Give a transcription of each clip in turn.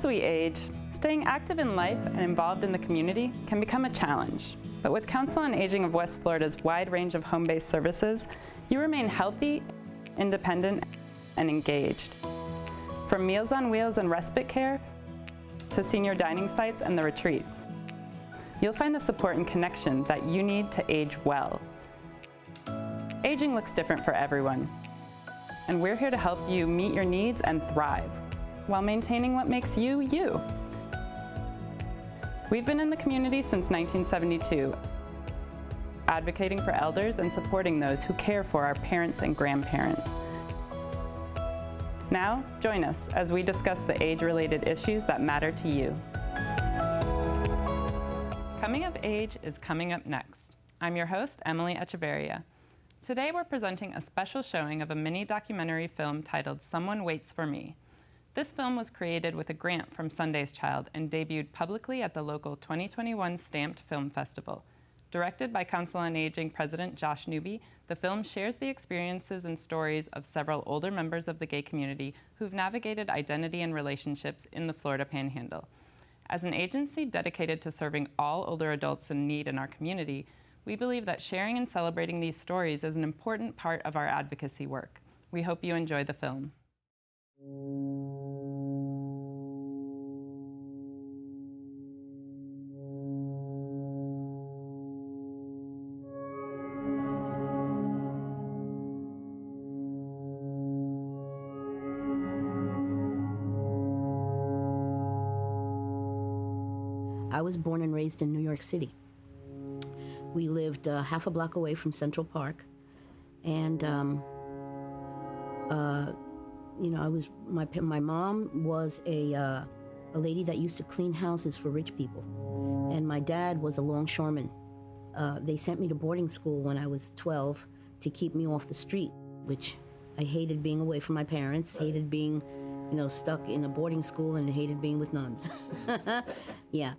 As we age, staying active in life and involved in the community can become a challenge. But with Council on Aging of West Florida's wide range of home-based services, you remain healthy, independent, and engaged. From Meals on Wheels and respite care to senior dining sites and the retreat, you'll find the support and connection that you need to age well. Aging looks different for everyone, and we're here to help you meet your needs and thrive while maintaining what makes you, you. We've been in the community since 1972, advocating for elders and supporting those who care for our parents and grandparents. Now, join us as we discuss the age-related issues that matter to you. Coming of Age is coming up next. I'm your host, Emily Echeverria. Today we're presenting a special showing of a mini-documentary film titled Someone Waits for Me. This film was created with a grant from Sunday's Child and debuted publicly at the local 2021 Stamped Film Festival. Directed by Council on Aging President Josh Newby, the film shares the experiences and stories of several older members of the gay community who've navigated identity and relationships in the Florida Panhandle. As an agency dedicated to serving all older adults in need in our community, we believe that sharing and celebrating these stories is an important part of our advocacy work. We hope you enjoy the film. I was born and raised in New York City. We lived half a block away from Central Park, and my mom was a lady that used to clean houses for rich people, and my dad was a longshoreman. They sent me to boarding school when I was 12 to keep me off the street, which I hated being away from my parents, hated being, stuck in a boarding school, and hated being with nuns. Yeah.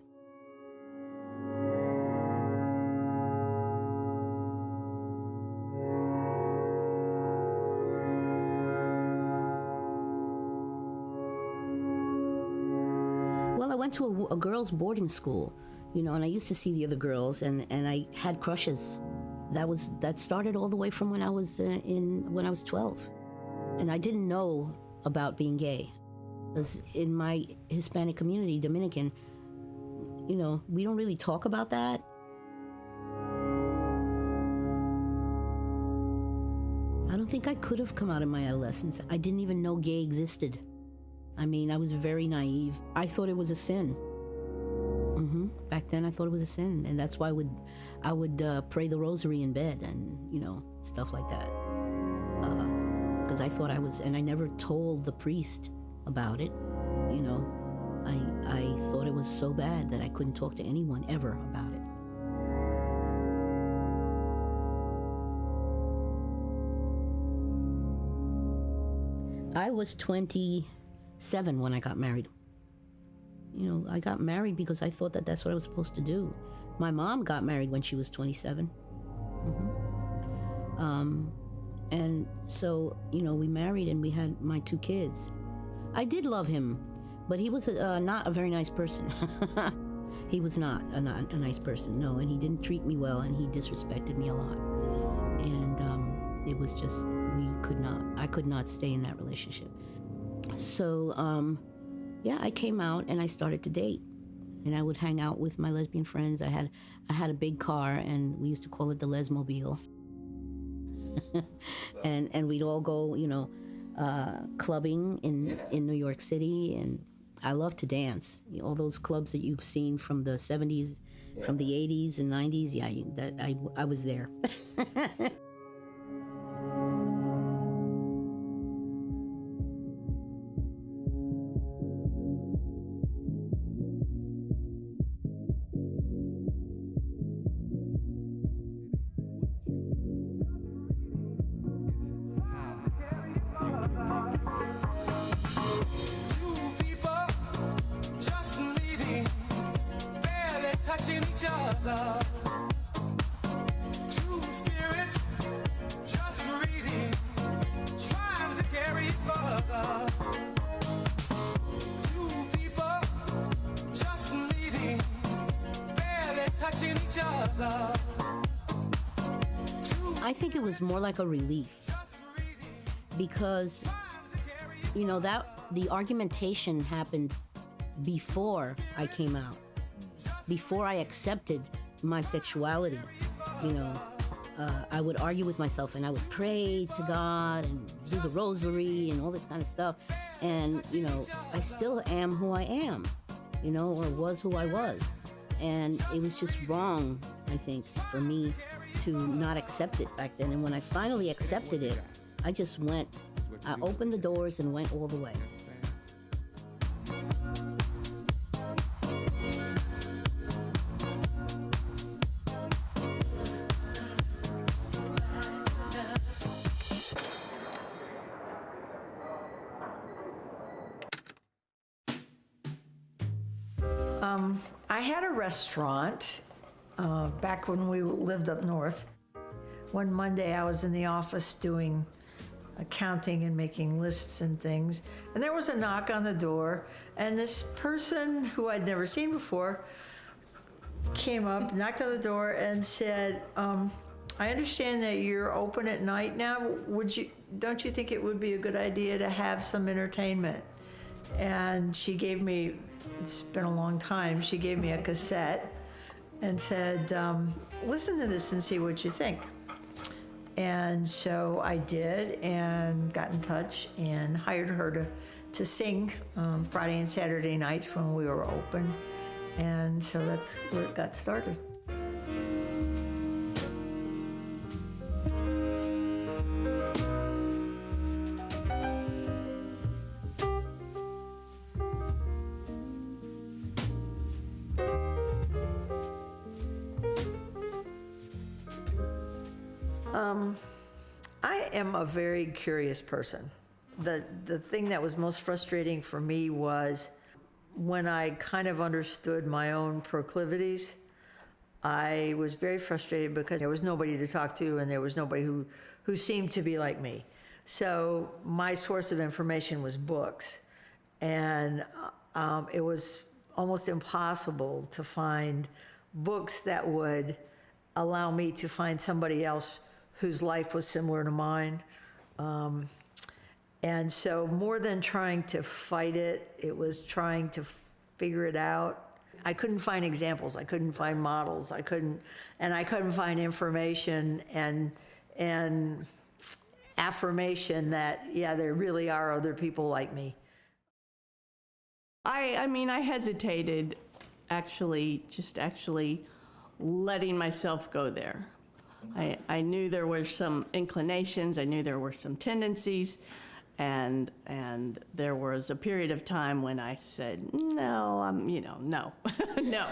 I went to a girls' boarding school, and I used to see the other girls, and I had crushes. That started all the way from when I was 12, and I didn't know about being gay, because in my Hispanic community, Dominican, we don't really talk about that. I don't think I could have come out in my adolescence. I didn't even know gay existed. I was very naive. I thought it was a sin. Back then I thought it was a sin, and that's why I would pray the rosary in bed and, stuff like that. Because I thought I was, and I never told the priest about it, I thought it was so bad that I couldn't talk to anyone ever about it. I was 27 when I got married. I got married because I thought that that's what I was supposed to do. My mom got married when she was 27. And so, we married and we had my 2 kids. I did love him, but he was not a very nice person. He was not a nice person, no, and he didn't treat me well, and he disrespected me a lot. And it was just, I could not stay in that relationship. So, I came out and I started to date, and I would hang out with my lesbian friends. I had a big car, and we used to call it the Lesmobile. and we'd all go, clubbing in New York City, and I love to dance. All those clubs that you've seen from the 70s, from the 80s and 90s, I was there. Two spirits just reading, trying to carry it further. Two people love. I think it was more like a relief because, you know, that the argumentation happened before I came out, before I accepted my sexuality. You know, I would argue with myself and I would pray to God and do the rosary and all this kind of stuff. And, you know, I still am who I am, you know, or was who I was. And it was just wrong, I think, for me to not accept it back then. And when I finally accepted it, I just went. I opened the doors and went all the way. I had a restaurant back when we lived up north. One Monday I was in the office doing accounting and making lists and things, and there was a knock on the door, and this person who I'd never seen before came up, knocked on the door, and said, I understand that you're open at night now. Don't you think it would be a good idea to have some entertainment? And she gave me, it's been a long time, she gave me a cassette and said, listen to this and see what you think. And so I did, and got in touch and hired her to sing Friday and Saturday nights when we were open. And so that's where it got started. I am a very curious person. The thing that was most frustrating for me was when I kind of understood my own proclivities. I was very frustrated because there was nobody to talk to, and there was nobody who seemed to be like me. So my source of information was books, and it was almost impossible to find books that would allow me to find somebody else whose life was similar to mine. And so more than trying to fight it, it was trying to figure it out. I couldn't find examples, I couldn't find models, I couldn't find information and affirmation that, yeah, there really are other people like me. I mean, I hesitated actually letting myself go there. I knew there were some inclinations, I knew there were some tendencies, and there was a period of time when I said, no, no, no.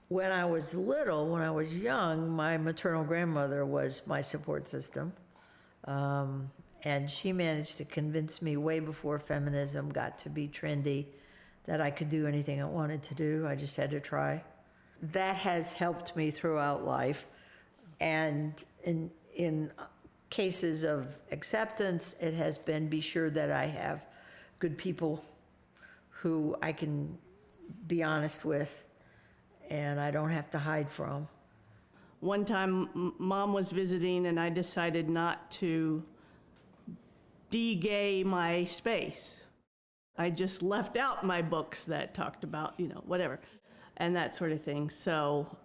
When I was little, when I was young, my maternal grandmother was my support system. And she managed to convince me way before feminism got to be trendy that I could do anything I wanted to do. I just had to try. That has helped me throughout life. And in cases of acceptance, it has been be sure that I have good people who I can be honest with and I don't have to hide from. One time, Mom was visiting, and I decided not to de-gay my space. I just left out my books that talked about, whatever, and that sort of thing. So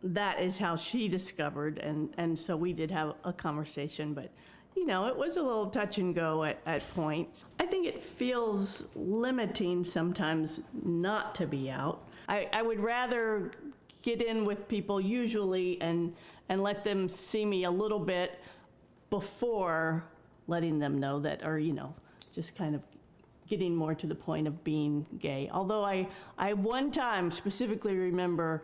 that is how she discovered, and so we did have a conversation, but it was a little touch and go at points. I think it feels limiting sometimes not to be out. I would rather get in with people usually and let them see me a little bit before letting them know that, or just kind of getting more to the point of being gay. Although I one time specifically remember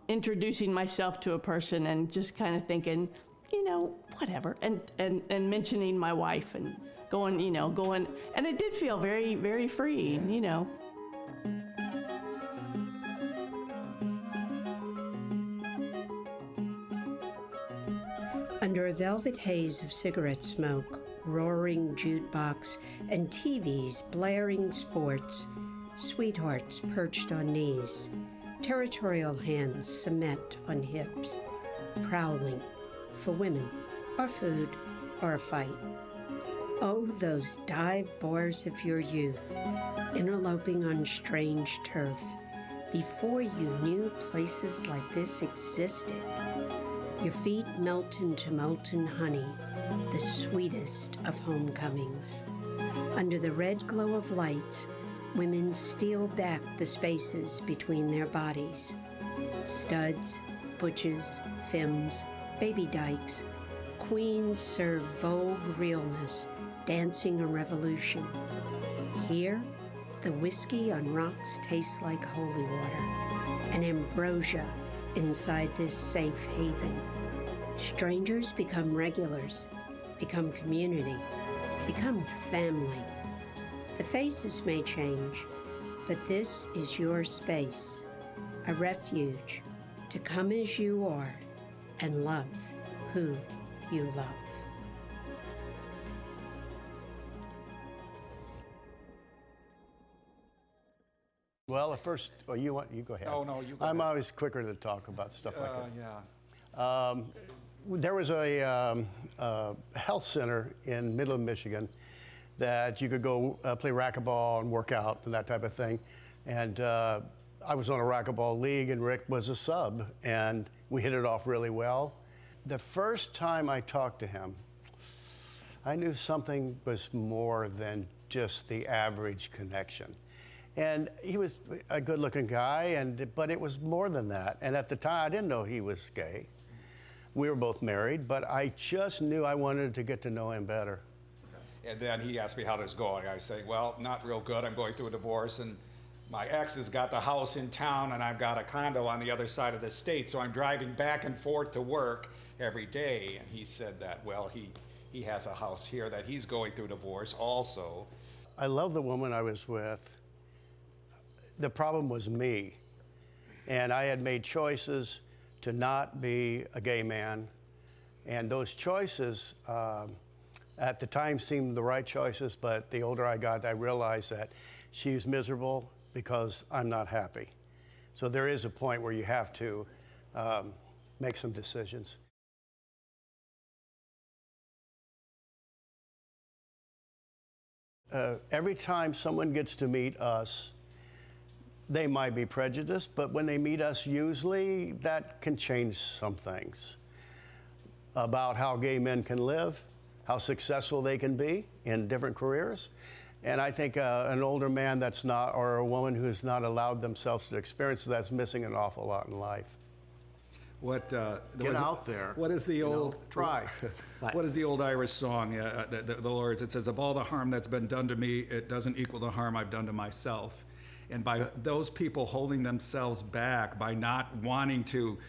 introducing myself to a person and just kind of thinking, whatever, and mentioning my wife and going, and it did feel very, very freeing, Under a velvet haze of cigarette smoke, roaring jukebox, and TV's blaring sports, sweethearts perched on knees, Territorial hands cement on hips, prowling for women, or food, or a fight. Oh, those dive bars of your youth, interloping on strange turf, before you knew places like this existed. Your feet melt into molten honey, the sweetest of homecomings. Under the red glow of lights, women steal back the spaces between their bodies. Studs, butches, femmes, baby dykes, queens serve vogue realness, dancing a revolution. Here, the whiskey on rocks tastes like holy water, an ambrosia inside this safe haven. Strangers become regulars, become community, become family. The faces may change, but this is your space, a refuge to come as you are and love who you love. Well, the first, you go ahead. No, you go I'm ahead. always quicker to talk about stuff like that. Yeah. There was a health center in Midland, Michigan that you could go play racquetball and work out and that type of thing. And I was on a racquetball league and Rick was a sub and we hit it off really well. The first time I talked to him, I knew something was more than just the average connection. And he was a good-looking guy, but it was more than that. And at the time, I didn't know he was gay. We were both married, but I just knew I wanted to get to know him better. And then he asked me how it was going. I was saying, well, not real good. I'm going through a divorce, and my ex has got the house in town, and I've got a condo on the other side of the state, so I'm driving back and forth to work every day. And he said that, well, he has a house here that he's going through divorce also. I love the woman I was with. The problem was me. And I had made choices to not be a gay man. And those choices at the time seemed the right choices, but the older I got, I realized that she's miserable because I'm not happy. So there is a point where you have to make some decisions. Every time someone gets to meet us, they might be prejudiced, but when they meet us, usually that can change some things about how gay men can live, how successful they can be in different careers. And I think an older man that's not, or a woman who's not allowed themselves to experience that's missing an awful lot in life. Get out there. What is the old try? What is the old Irish song? The Lord's. It says, "Of all the harm that's been done to me, it doesn't equal the harm I've done to myself." And by those people holding themselves back, by not wanting to,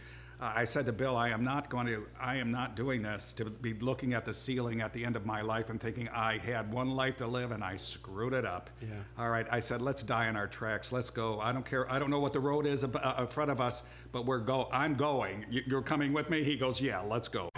I said to Bill, I am not doing this to be looking at the ceiling at the end of my life and thinking I had one life to live and I screwed it up. Yeah. All right, I said, let's die in our tracks. Let's go. I don't care. I don't know what the road is in front of us, but I'm going. You're coming with me? He goes, yeah, let's go.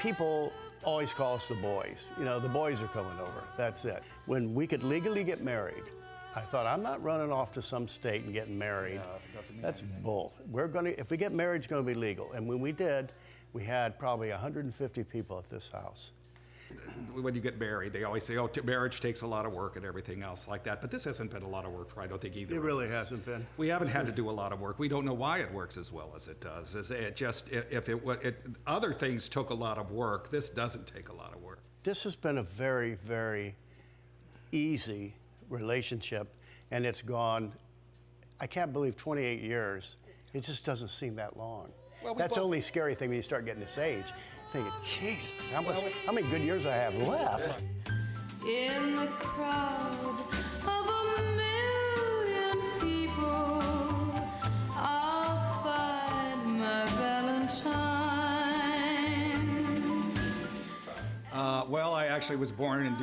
People always call us the boys. You know, the boys are coming over. That's it. When we could legally get married, I thought, I'm not running off to some state and getting married. That's bull. If we get married, it's going to be legal. And when we did, we had probably 150 people at this house. When you get married, they always say, oh, marriage takes a lot of work and everything else like that. But this hasn't been a lot of work for, I don't think, either It of really us. hasn't been. We haven't had to do a lot of work. We don't know why it works as well as it does. Other things took a lot of work. This doesn't take a lot of work. This has been a very, very easy relationship, and it's gone, I can't believe 28 years. It just doesn't seem that long. Well, That's the only scary thing when you start getting this age. Thinking, Jesus, how many good years I have left. in the crowd of a million people, I'll find my Valentine. Well, I actually was born in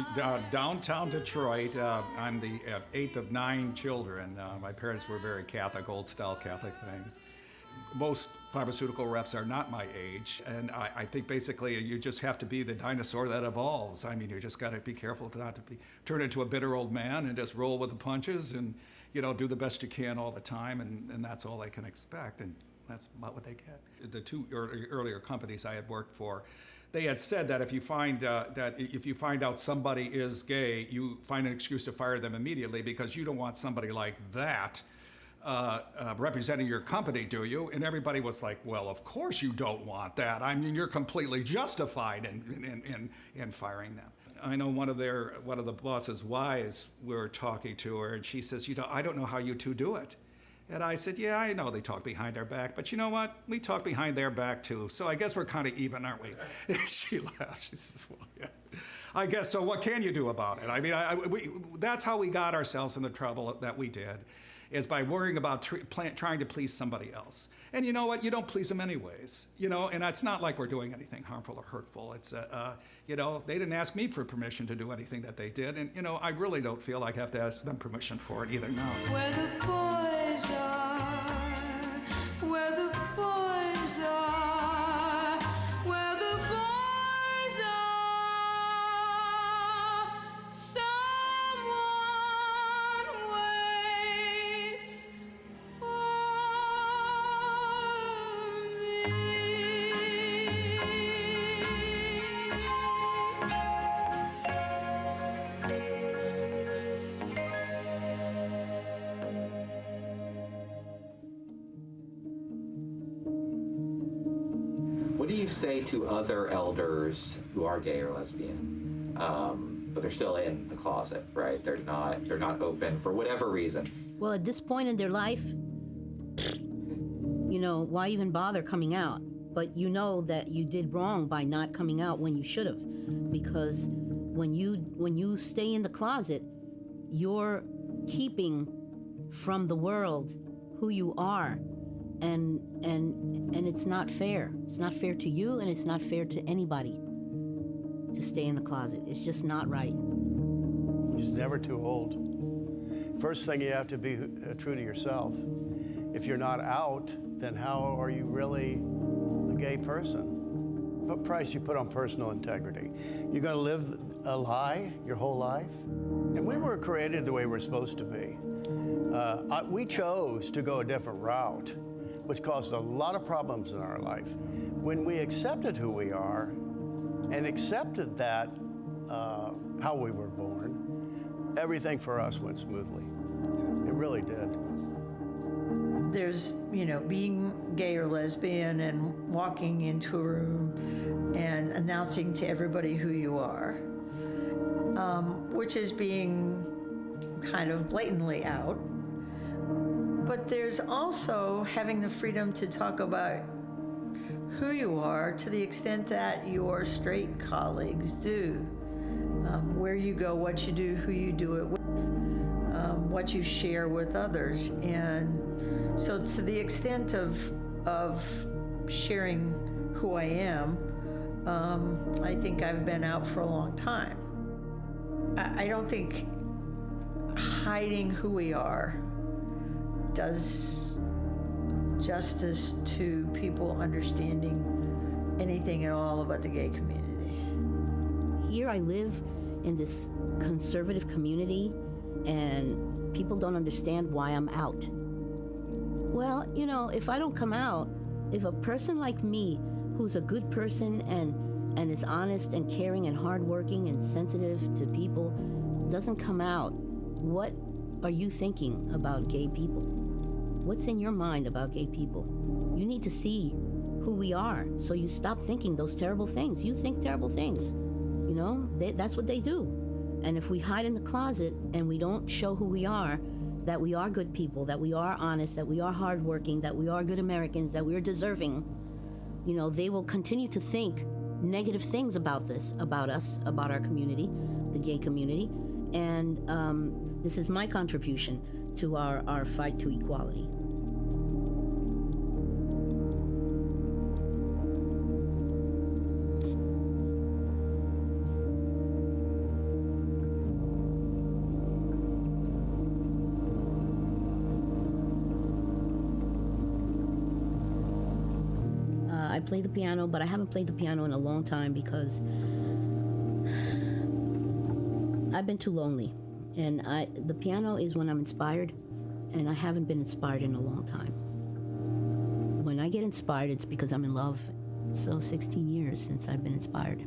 downtown Detroit. I'm the 8th of 9 children. My parents were very Catholic, old-style Catholic things. Most pharmaceutical reps are not my age, and I think basically you just have to be the dinosaur that evolves. I mean, you just got to be careful not to turn into a bitter old man and just roll with the punches and, do the best you can all the time, and that's all they can expect, and that's about what they get. The two earlier companies I had worked for, they had said that if you find out somebody is gay, you find an excuse to fire them immediately because you don't want somebody like that representing your company, do you? And everybody was like, well, of course you don't want that. I mean, you're completely justified in firing them. I know one of the boss's wives, we were talking to her, and she says, I don't know how you two do it. And I said, yeah, I know they talk behind our back, but you know what? We talk behind their back too. So I guess we're kind of even, aren't we? She laughed. She says, well, yeah. I guess so. What can you do about it? I mean, that's how we got ourselves in the trouble that we did, is by worrying about trying to please somebody else. And you know what? You don't please them anyways. And it's not like we're doing anything harmful or hurtful. It's, they didn't ask me for permission to do anything that they did. And, I really don't feel like I have to ask them permission for it either now. Where the boys are, where the boys are, where the boys are, someone waits for me. What do you say to other elders who are gay or lesbian, but they're still in the closet, right? They're not open for whatever reason. Well, at this point in their life, why even bother coming out? But you know that you did wrong by not coming out when you should have, because when you stay in the closet, you're keeping from the world who you are. And it's not fair. It's not fair to you, and it's not fair to anybody to stay in the closet. It's just not right. He's never too old. First thing, you have to be true to yourself. If you're not out, then how are you really a gay person? What price you put on personal integrity? You're going to live a lie your whole life? And we were created the way we're supposed to be. We chose to go a different route, which caused a lot of problems in our life. When we accepted who we are and accepted that, how we were born, everything for us went smoothly. It really did. There's, being gay or lesbian and walking into a room and announcing to everybody who you are, which is being kind of blatantly out. But there's also having the freedom to talk about who you are to the extent that your straight colleagues do. Where you go, what you do, who you do it with, what you share with others. And so to the extent of sharing who I am, I think I've been out for a long time. I don't think hiding who we are does justice to people understanding anything at all about the gay community. Here I live in this conservative community, and people don't understand why I'm out. Well, if I don't come out, if a person like me, who's a good person and is honest and caring and hardworking and sensitive to people, doesn't come out, what are you thinking about gay people? What's in your mind about gay people? You need to see who we are, so you stop thinking those terrible things. You think terrible things. That's what they do. And if we hide in the closet and we don't show who we are, that we are good people, that we are honest, that we are hardworking, that we are good Americans, that we're deserving, they will continue to think negative things about this, about us, about our community, the gay community. And this is my contribution to our fight to equality. I play the piano, but I haven't played the piano in a long time because I've been too lonely. And the piano is when I'm inspired, and I haven't been inspired in a long time. When I get inspired, it's because I'm in love. So 16 years since I've been inspired.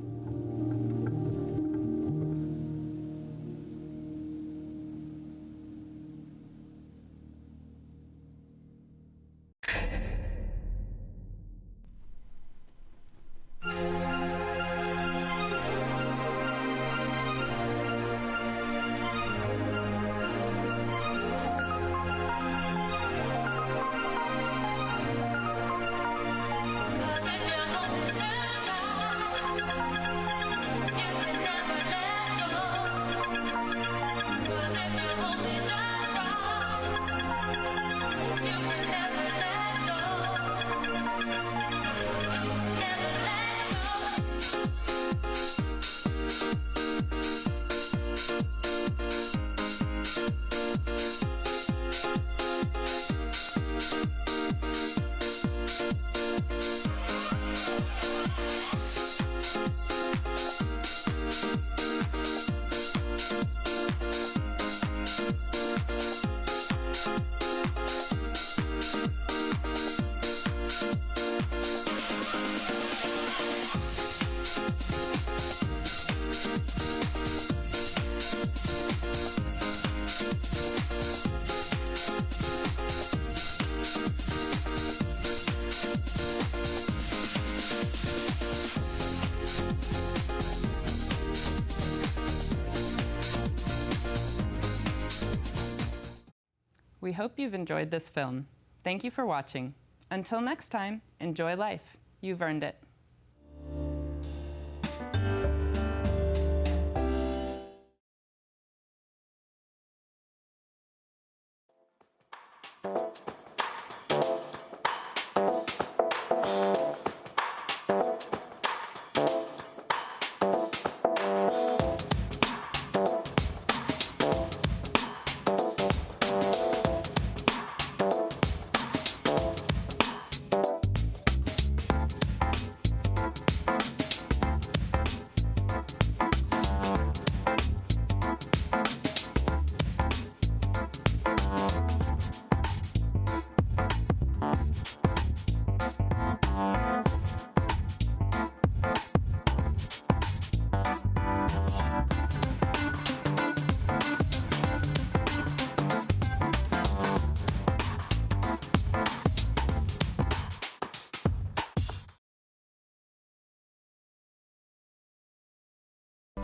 We hope you've enjoyed this film. Thank you for watching. Until next time, enjoy life. You've earned it.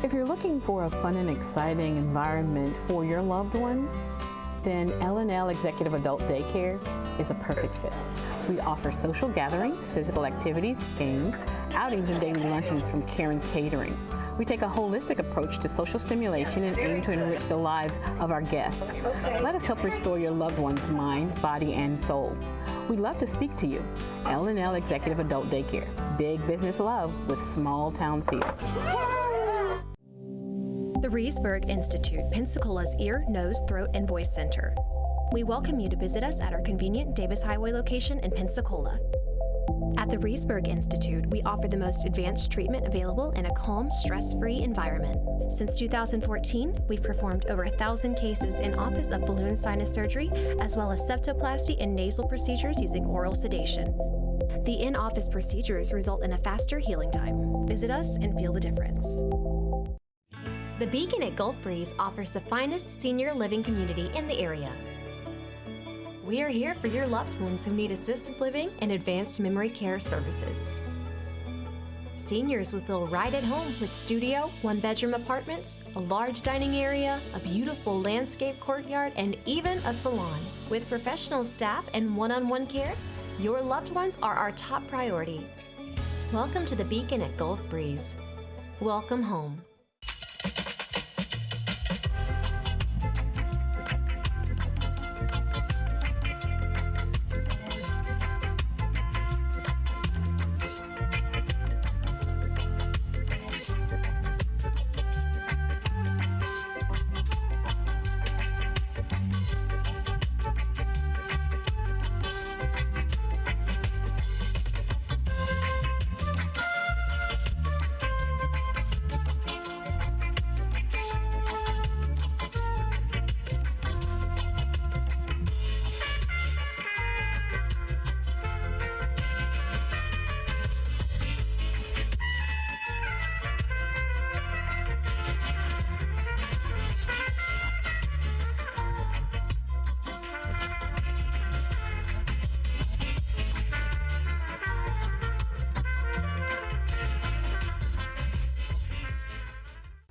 If you're looking for a fun and exciting environment for your loved one, then L&L Executive Adult Daycare is a perfect fit. We offer social gatherings, physical activities, games, outings, and daily luncheons from Karen's Catering. We take a holistic approach to social stimulation and aim to enrich the lives of our guests. Let us help restore your loved one's mind, body, and soul. We'd love to speak to you. L&L Executive Adult Daycare. Big business love with small town feel. The Reesburg Institute, Pensacola's Ear, Nose, Throat, and Voice Center. We welcome you to visit us at our convenient Davis Highway location in Pensacola. At the Reesburg Institute, we offer the most advanced treatment available in a calm, stress-free environment. Since 2014, we've performed over 1,000 cases in office of balloon sinus surgery, as well as septoplasty and nasal procedures using oral sedation. The in-office procedures result in a faster healing time. Visit us and feel the difference. The Beacon at Gulf Breeze offers the finest senior living community in the area. We are here for your loved ones who need assisted living and advanced memory care services. Seniors will feel right at home with studio, one-bedroom apartments, a large dining area, a beautiful landscape courtyard, and even a salon. With professional staff and one-on-one care, your loved ones are our top priority. Welcome to the Beacon at Gulf Breeze. Welcome home.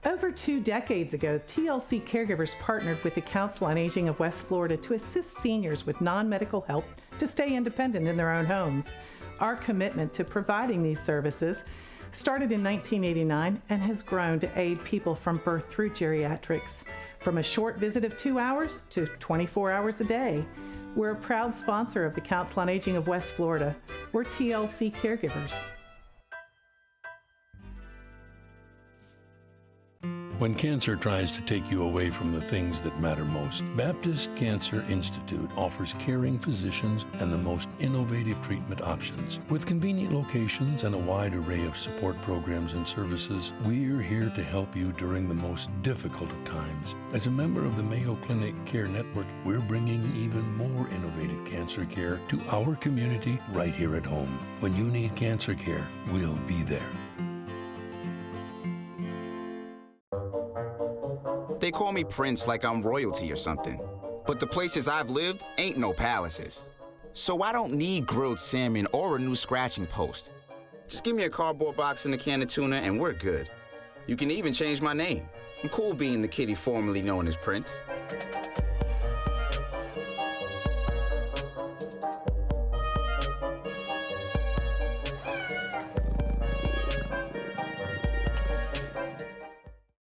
Over 2 decades ago, TLC Caregivers partnered with the Council on Aging of West Florida to assist seniors with non-medical help to stay independent in their own homes. Our commitment to providing these services started in 1989 and has grown to aid people from birth through geriatrics. From a short visit of 2 hours to 24 hours a day. We're a proud sponsor of the Council on Aging of West Florida. We're TLC Caregivers. When cancer tries to take you away from the things that matter most, Baptist Cancer Institute offers caring physicians and the most innovative treatment options. With convenient locations and a wide array of support programs and services, we're here to help you during the most difficult of times. As a member of the Mayo Clinic Care Network, we're bringing even more innovative cancer care to our community right here at home. When you need cancer care, we'll be there. They call me Prince like I'm royalty or something. But the places I've lived ain't no palaces. So I don't need grilled salmon or a new scratching post. Just give me a cardboard box and a can of tuna and we're good. You can even change my name. I'm cool being the kitty formerly known as Prince.